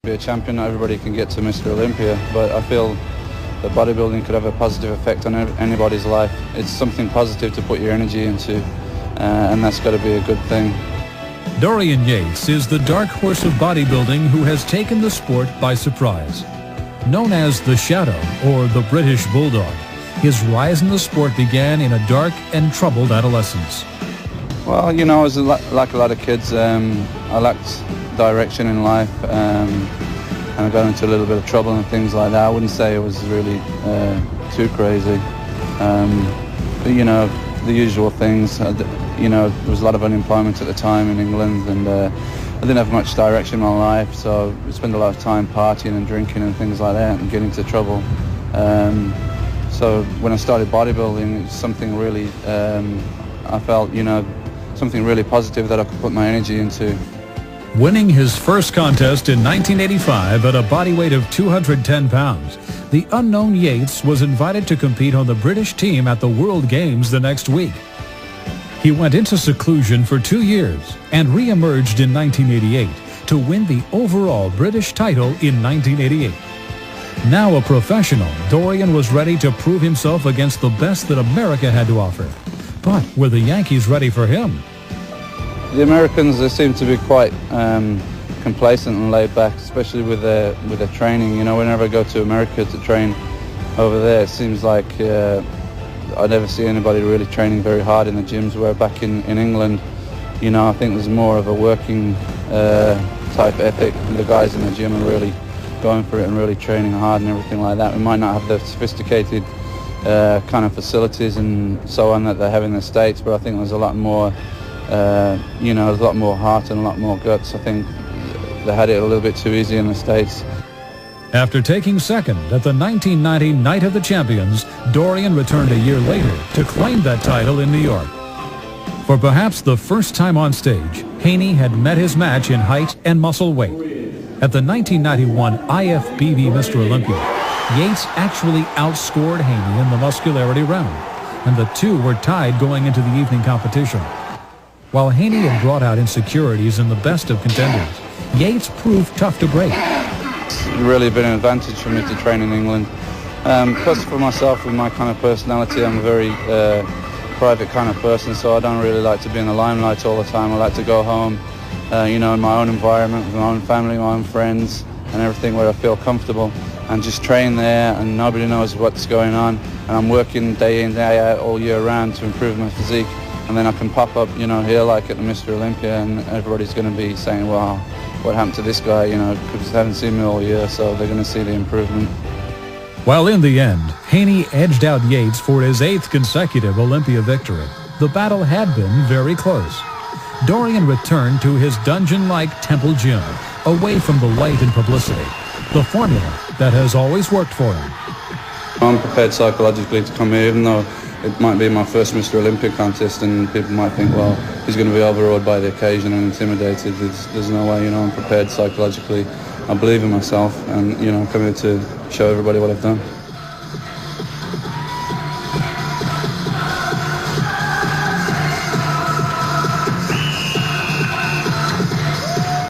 Be a champion, not everybody can get to Mr. Olympia, but I feel that bodybuilding could have a positive effect on anybody's life. It's something positive to put your energy into, and that's got to be a good thing. Dorian Yates is the dark horse of bodybuilding who has taken the sport by surprise. Known as the Shadow or the British Bulldog, his rise in the sport began in a dark and troubled adolescence. Well, you know, I was like a lot of kids. I lacked direction in life, and I got into a little bit of trouble and things like that. I wouldn't say it was really too crazy, but you know, the usual things. You know, there was a lot of unemployment at the time in England, and I didn't have much direction in my life, so I spent a lot of time partying and drinking and things like that and getting into trouble. So when I started bodybuilding, it was something really, I felt, you know, something really positive that I could put my energy into. Winning his first contest in 1985 at a body weight of 210 pounds, the unknown Yates was invited to compete on the British team at the World Games the next week. He went into seclusion for 2 years and re-emerged in 1988 to win the overall British title in 1988. Now a professional, Dorian was ready to prove himself against the best that America had to offer. But were the Yankees ready for him? The Americans, they seem to be quite complacent and laid back, especially with their training. You know, whenever I go to America to train over there, it seems like I never see anybody really training very hard in the gyms, where back in England, you know, I think there's more of a working type ethic. The guys in the gym are really going for it and really training hard and everything like that. We might not have the sophisticated kind of facilities and so on that they have in the States, but I think there's a lot more you know, there's a lot more heart and a lot more guts. I think they had it a little bit too easy in the States. After taking second at the 1990 Night of the Champions, Dorian returned a year later to claim that title in New York. For perhaps the first time on stage, Haney had met his match in height and muscle weight. At the 1991 IFBB Mr. Olympia, Yates actually outscored Haney in the muscularity round, and the two were tied going into the evening competition. While Haney had brought out insecurities in the best of contenders, Yates proved tough to break. It's really been an advantage for me to train in England. Plus for myself, with my kind of personality, I'm a very private kind of person, so I don't really like to be in the limelight all the time. I like to go home, you know, in my own environment, with my own family, my own friends, and everything, where I feel comfortable, and just train there, and nobody knows what's going on, and I'm working day in, day out, all year round to improve my physique. And then I can pop up, you know, here like at the Mr. Olympia, and everybody's going to be saying, wow, what happened to this guy, you know, because they haven't seen me all year, so they're going to see the improvement. While in the end, Haney edged out Yates for his 8th consecutive Olympia victory, the battle had been very close. Dorian returned to his dungeon-like temple gym, away from the light and publicity, the formula that has always worked for him. I'm prepared psychologically to come here, even though it might be my first Mr. Olympia contest, and people might think, well, he's going to be overawed by the occasion and intimidated. There's no way, you know, I'm prepared psychologically. I believe in myself, and, you know, I'm coming here to show everybody what I've done.